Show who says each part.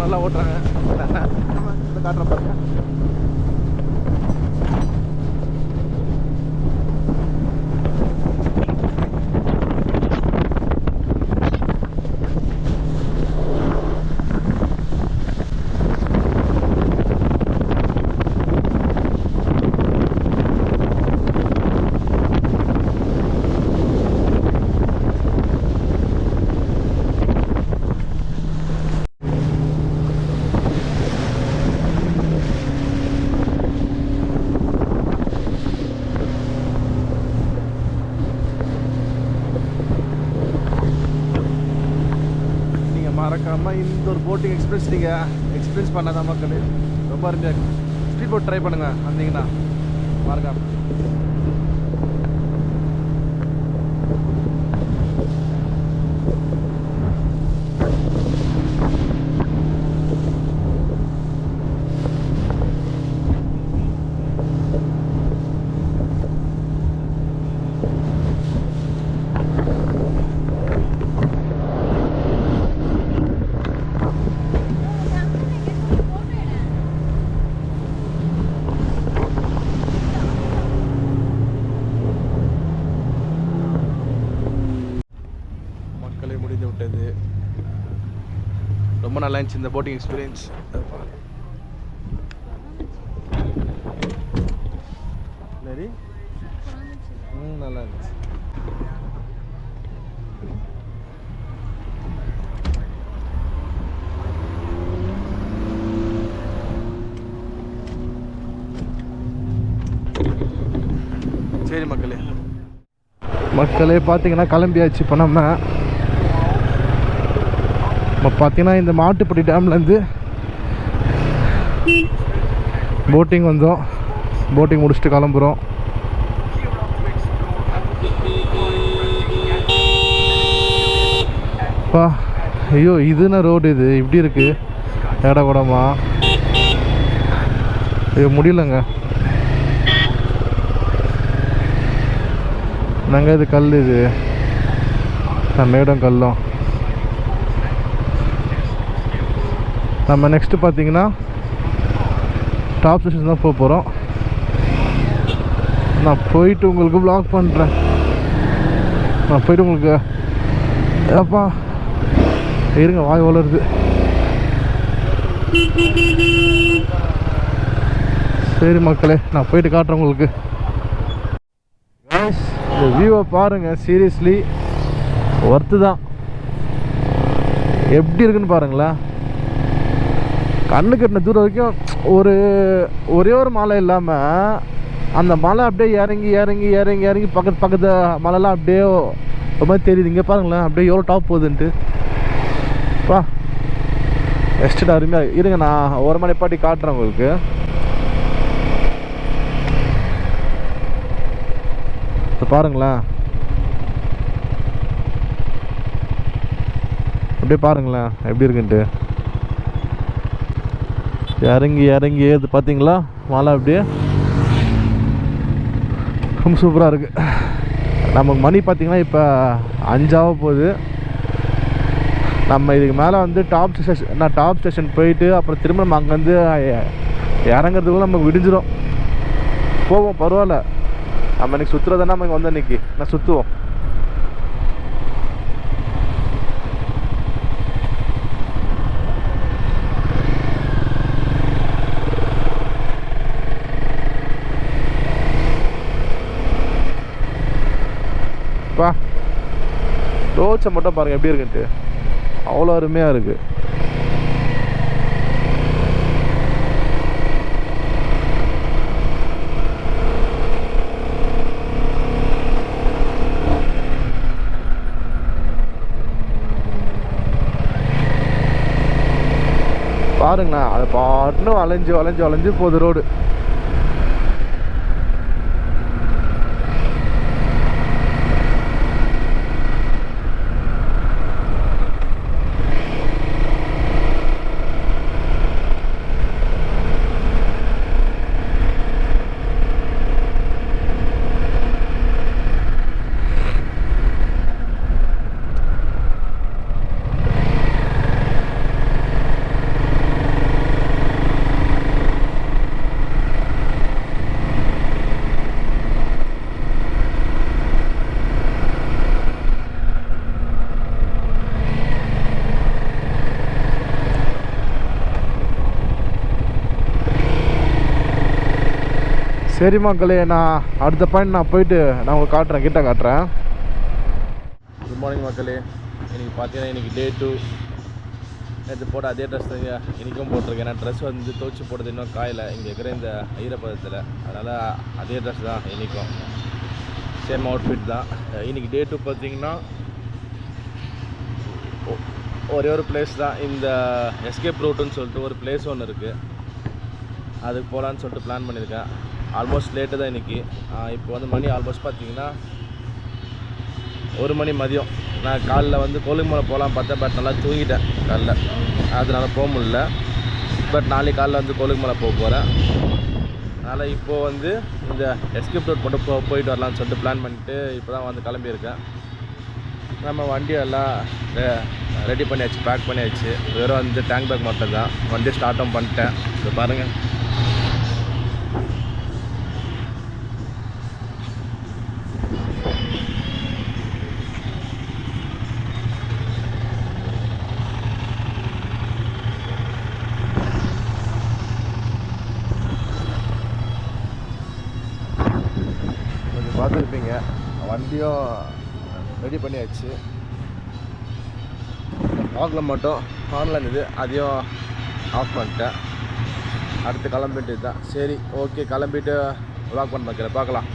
Speaker 1: நல்லா ஓட்டுறாங்க. நம்ம காட்டுற பாருங்க. மறக்காமல் இந்த ஒரு போட்டிங் எக்ஸ்பீரியன்ஸ் நீங்கள் எக்ஸ்பீரியன்ஸ் பண்ணாதான் மக்கள் ரொம்ப அருமையாக இருக்குது. ஸ்பீட் போட் ட்ரை பண்ணுங்கள் வந்தீங்கன்னா மறக்காமல். முடிந்து விட்டது. ரொம்ப நல்லா இருந்துச்சு இந்த போட்டிங் எக்ஸ்பீரியன்ஸ். சரி, நல்லா இருந்துச்சு. சரி மக்களே பார்த்தீங்கன்னா கிளம்பியாச்சு. இப்போ நம்ம பார்த்தீங்கன்னா இந்த மாட்டுப்பட்டி டேம்லேருந்து போட்டிங் வந்தோம். போட்டிங் முடிச்சுட்டு கிளம்புறோம். ஐயோ இதுனா ரோடு இது இப்படி இருக்கு ஏடா கூடமா. ஐயோ முடியலங்க. நாங்கள் இது கல், இது மேடம் கல்லும். நம்ம நெக்ஸ்ட்டு பார்த்தீங்கன்னா டாப் ஸ்டேஷன் தான் போக போகிறோம். நான் போயிட்டு உங்களுக்கு வ்ளாக் பண்ணுறேன். நான் போயிட்டு உங்களுக்கு அப்பா இருங்க வாய் வளருது. சரி மக்களே, நான் போயிட்டு காட்டுறேன் உங்களுக்கு. இந்த வியூவை பாருங்கள், சீரியஸ்லி ஒர்த்து தான். எப்படி இருக்குன்னு பாருங்களேன். கண்ணு கட்டின தூரம் வரைக்கும் ஒரே ஒரு மலை இல்லாமல் அந்த மலை அப்படியே இறங்கி இறங்கி இறங்கி இறங்கி பக்கத்து மலைலாம் அப்படியே ஒரு மாதிரி தெரியுது. இங்கே பாருங்களேன் அப்படியே எவ்வளோ டாப் போகுதுன்ட்டு. பா எஸ்டேட் அருமையாக இருங்க. நான் ஒரு மணி பாட்டி காட்டுறேன் உங்களுக்கு. இப்போ பாருங்களேன், அப்படியே பாருங்களேன் எப்படி இருக்குன்ட்டு. இறங்கி இறங்கி ஏது பார்த்தீங்களா மலை அப்படியே ரொம்ப சூப்பராக இருக்குது. நமக்கு மணி பார்த்திங்கன்னா இப்போ 5 ஆக போகுது. நம்ம இதுக்கு மேலே வந்து டாப் ஸ்டேஷன் போயிட்டு அப்புறம் திரும்ப நம்ம அங்கேருந்து இறங்குறதுக்குள்ள நமக்கு விடிஞ்சிடும். போவோம், பரவாயில்ல. நம்ம இன்றைக்கி சுற்றுறதுனா நம்ம இங்கே வந்தோம். இன்றைக்கி நான் சுற்றுவோம். பா ரோட்ஸை மட்டும் பாருங்கள் எப்படி இருக்குன்ட்டு. அவ்வளோ அருமையாக இருக்குது. பாருங்கண்ணா, அது பாட்டுன்னு வளைஞ்சு வளைஞ்சு வளைஞ்சு போகுது ரோடு. சரி மக்களே, நான் அடுத்த பாயிண்ட் நான் போயிட்டு நான் உங்களுக்கு காட்டுறேன், கிட்ட காட்டுறேன். குட் மார்னிங் மக்களே. இன்றைக்கி பார்த்தீங்கன்னா இன்றைக்கி டே 2. நேற்று போட்ட அதே ட்ரெஸ் தாங்க இன்றைக்கும் போட்டிருக்கேன். ஏன்னா ட்ரெஸ் வந்து துவச்சி போட்டது இன்னும் காயலை இங்கே இருக்கிற இந்த ஈரப்பதத்தில். அதனால் அதே ட்ரெஸ் தான் இன்றைக்கும், சேம் அவுட்ஃபிட் தான். இன்றைக்கி டே 2 பார்த்தீங்கன்னா ஒரே ஒரு பிளேஸ் தான், இந்த எஸ்கேப் ரூட்டுன்னு சொல்லிட்டு ஒரு பிளேஸ் ஒன்று இருக்குது, அதுக்கு போகலான்னு சொல்லிட்டு பிளான் பண்ணியிருக்கேன். ஆல்மோஸ்ட் லேட்டு தான் இன்றைக்கி. இப்போ வந்து மணி ஆல்மோஸ்ட் பார்த்தீங்கன்னா 1 மணி மதியம். நான் காலைல வந்து கொல்லுமலை போகலாம் பார்த்தேன், பட் நல்லா தூங்கிட்டேன் காலைல, அதனால் போக முடில. பட் நாளைக்கு காலைல வந்து கொல்லுமலை போக போகிறேன். அதனால் இப்போது வந்து இந்த எஸ்கேப் ரோட் மட்டும் போயிட்டு வரலான்னு சொல்லிட்டு பிளான் பண்ணிவிட்டு இப்போ தான் வந்து கிளம்பியிருக்கேன். நம்ம வண்டியெல்லாம் ரெடி பண்ணியாச்சு, பேக் பண்ணியாச்சு. வெறும் வந்து டேங்க் பேக் மட்டும் தான். வண்டி ஸ்டார்ட்டும் பண்ணிட்டேன். இப்போ பாருங்கள், பார்த்துருப்பீங்க வண்டியும் ரெடி பண்ணியாச்சு. ஃபாகில் மட்டும் ஆனில் இருந்தது, அதையும் ஆஃப் பண்ணிட்டேன். அடுத்து கிளம்பிட்டு தான். சரி ஓகே, கிளம்பிட்டு வாக் பண்ண பார்க்கலாம்.